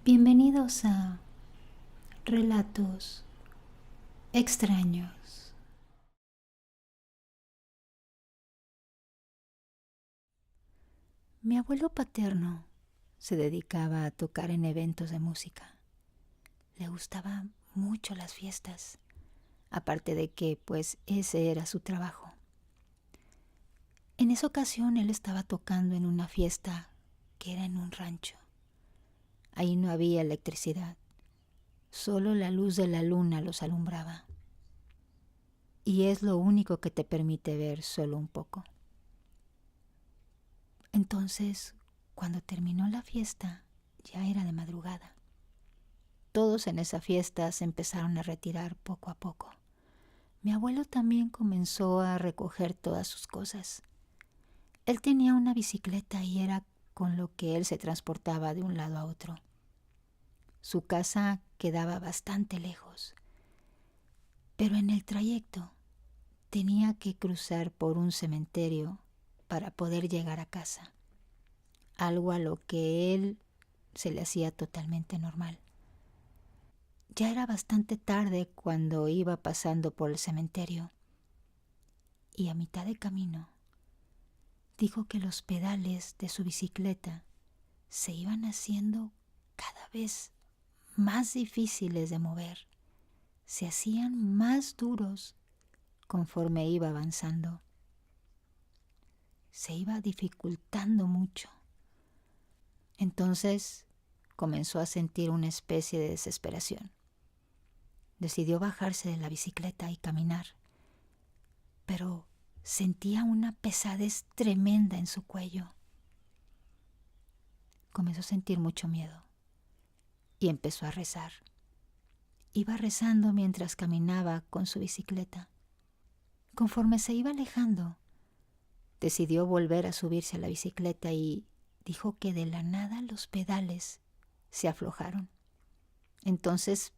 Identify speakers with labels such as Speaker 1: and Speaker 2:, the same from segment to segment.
Speaker 1: Bienvenidos a Relatos Extraños. Mi abuelo paterno se dedicaba a tocar en eventos de música. Le gustaban mucho las fiestas, aparte de que pues ese era su trabajo. En esa ocasión él estaba tocando en una fiesta que era en un rancho. Ahí no había electricidad, solo la luz de la luna los alumbraba. Y es lo único que te permite ver solo un poco. Entonces, cuando terminó la fiesta, ya era de madrugada. Todos en esa fiesta se empezaron a retirar poco a poco. Mi abuelo también comenzó a recoger todas sus cosas. Él tenía una bicicleta y era con lo que él se transportaba de un lado a otro. Su casa quedaba bastante lejos, pero en el trayecto tenía que cruzar por un cementerio para poder llegar a casa, algo a lo que él se le hacía totalmente normal. Ya era bastante tarde cuando iba pasando por el cementerio y a mitad de camino dijo que los pedales de su bicicleta se iban haciendo cada vez más difíciles de mover, se hacían más duros conforme iba avanzando. Se iba dificultando mucho. Entonces comenzó a sentir una especie de desesperación. Decidió bajarse de la bicicleta y caminar, pero sentía una pesadez tremenda en su cuello. Comenzó a sentir mucho miedo y empezó a rezar. Iba rezando mientras caminaba con su bicicleta. Conforme se iba alejando, decidió volver a subirse a la bicicleta y dijo que de la nada los pedales se aflojaron. Entonces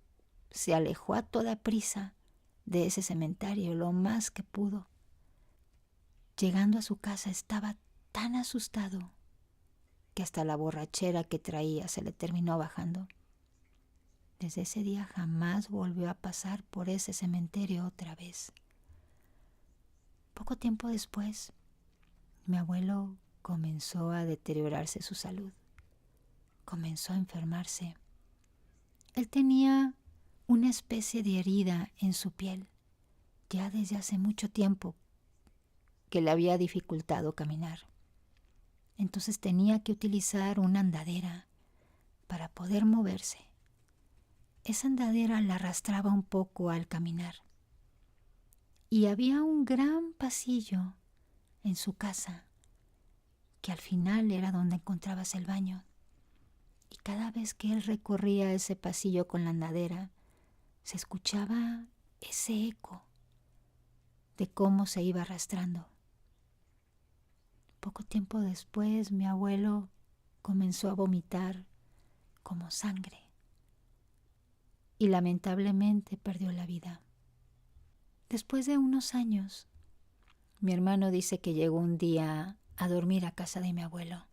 Speaker 1: se alejó a toda prisa de ese cementerio lo más que pudo. Llegando a su casa estaba tan asustado que hasta la borrachera que traía se le terminó bajando. Desde ese día jamás volvió a pasar por ese cementerio otra vez. Poco tiempo después, mi abuelo comenzó a deteriorarse su salud. Comenzó a enfermarse. Él tenía una especie de herida en su piel, ya desde hace mucho tiempo, que le había dificultado caminar. Entonces tenía que utilizar una andadera para poder moverse. Esa andadera la arrastraba un poco al caminar. Y había un gran pasillo en su casa, que al final era donde encontrabas el baño. Y cada vez que él recorría ese pasillo con la andadera, se escuchaba ese eco de cómo se iba arrastrando. Poco tiempo después, mi abuelo comenzó a vomitar como sangre y lamentablemente perdió la vida. Después de unos años, mi hermano dice que llegó un día a dormir a casa de mi abuelo.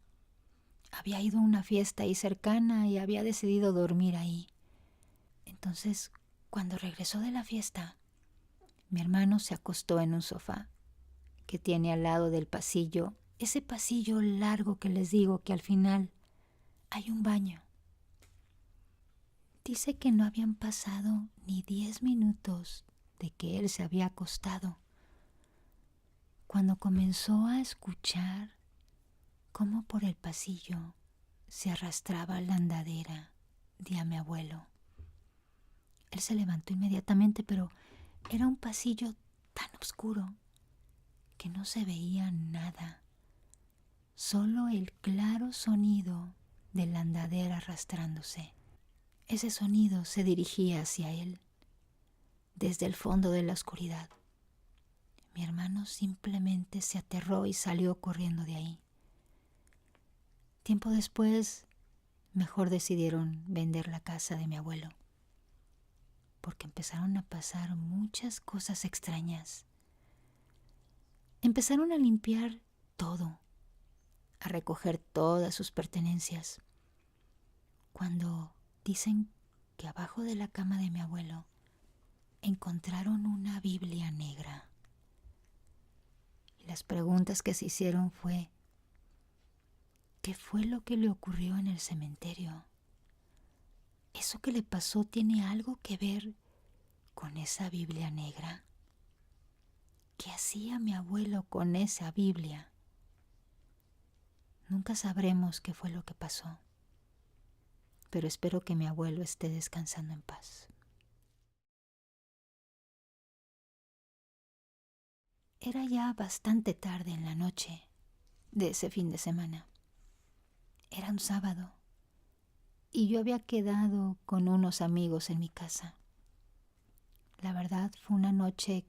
Speaker 1: Había ido a una fiesta ahí cercana y había decidido dormir ahí. Entonces, cuando regresó de la fiesta, mi hermano se acostó en un sofá que tiene al lado del pasillo, ese pasillo largo que les digo que al final hay un baño. Dice que no habían pasado ni 10 minutos de que él se había acostado cuando comenzó a escuchar cómo por el pasillo se arrastraba la andadera de a mi abuelo. Él se levantó inmediatamente, pero era un pasillo tan oscuro que no se veía nada, solo el claro sonido de la andadera arrastrándose. Ese sonido se dirigía hacia él, desde el fondo de la oscuridad. Mi hermano simplemente se aterró y salió corriendo de ahí. Tiempo después, mejor decidieron vender la casa de mi abuelo, porque empezaron a pasar muchas cosas extrañas. Empezaron a limpiar todo, a recoger todas sus pertenencias. Cuando Dicen que abajo de la cama de mi abuelo encontraron una Biblia negra. Y las preguntas que se hicieron fue: ¿qué fue lo que le ocurrió en el cementerio? ¿Eso que le pasó tiene algo que ver con esa Biblia negra? ¿Qué hacía mi abuelo con esa Biblia? Nunca sabremos qué fue lo que pasó, pero espero que mi abuelo esté descansando en paz. Era ya bastante tarde en la noche de ese fin de semana. Era un sábado y yo había quedado con unos amigos en mi casa. La verdad fue una noche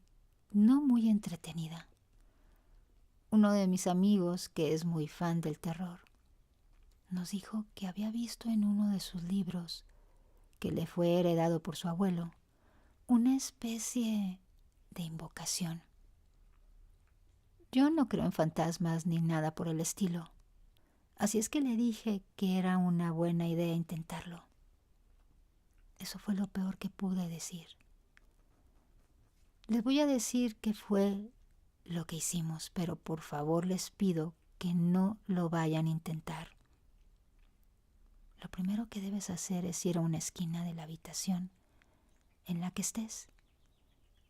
Speaker 1: no muy entretenida. Uno de mis amigos, que es muy fan del terror, nos dijo que había visto en uno de sus libros, que le fue heredado por su abuelo, una especie de invocación. Yo no creo en fantasmas ni nada por el estilo, así es que le dije que era una buena idea intentarlo. Eso fue lo peor que pude decir. Les voy a decir qué fue lo que hicimos, pero por favor les pido que no lo vayan a intentar. Lo primero que debes hacer es ir a una esquina de la habitación en la que estés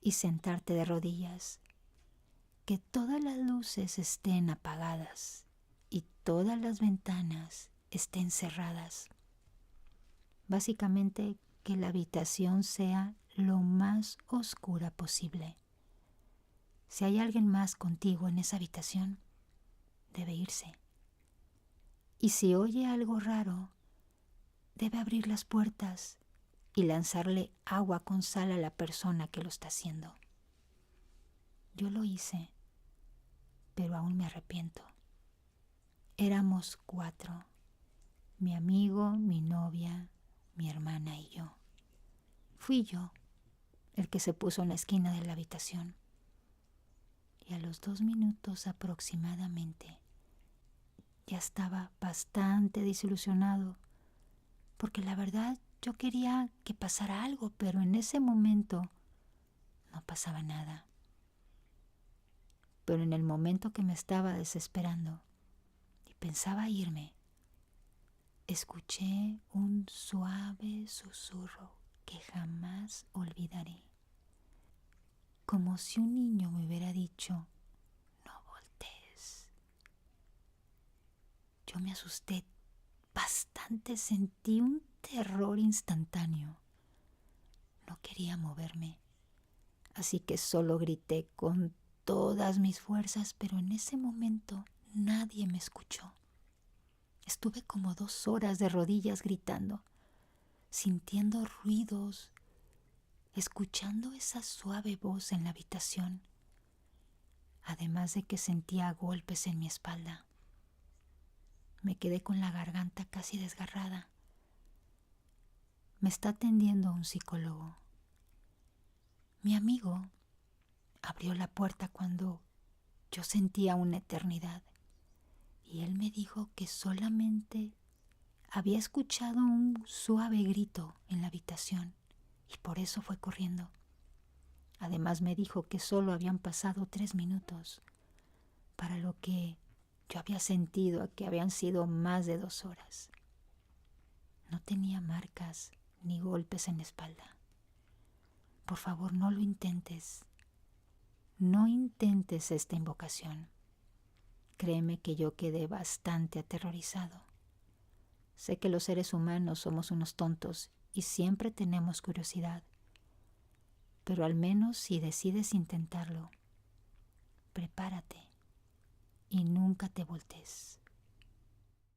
Speaker 1: y sentarte de rodillas, que todas las luces estén apagadas y todas las ventanas estén cerradas. Básicamente que la habitación sea lo más oscura posible. Si hay alguien más contigo en esa habitación, debe irse. Y si oye algo raro, debe abrir las puertas y lanzarle agua con sal a la persona que lo está haciendo. Yo lo hice, pero aún me arrepiento. Éramos 4, mi amigo, mi novia, mi hermana y yo. Fui yo el que se puso en la esquina de la habitación. Y a los 2 minutos aproximadamente ya estaba bastante desilusionado, porque la verdad yo quería que pasara algo, pero en ese momento no pasaba nada. Pero en el momento que me estaba desesperando y pensaba irme, escuché un suave susurro que jamás olvidaré, como si un niño me hubiera dicho: no voltees. Yo me asusté bastante, sentí un terror instantáneo. No quería moverme, así que solo grité con todas mis fuerzas, pero en ese momento nadie me escuchó. Estuve como 2 horas de rodillas gritando, sintiendo ruidos, escuchando esa suave voz en la habitación, además de que sentía golpes en mi espalda. Me quedé con la garganta casi desgarrada. Me está atendiendo un psicólogo. Mi amigo abrió la puerta cuando yo sentía una eternidad y él me dijo que solamente había escuchado un suave grito en la habitación y por eso fue corriendo. Además me dijo que solo habían pasado 3 minutos, para lo que yo había sentido que habían sido más de 2 horas. No tenía marcas ni golpes en la espalda. Por favor, no lo intentes. No intentes esta invocación. Créeme que yo quedé bastante aterrorizado. Sé que los seres humanos somos unos tontos y siempre tenemos curiosidad. Pero al menos si decides intentarlo, prepárate y nunca te voltees.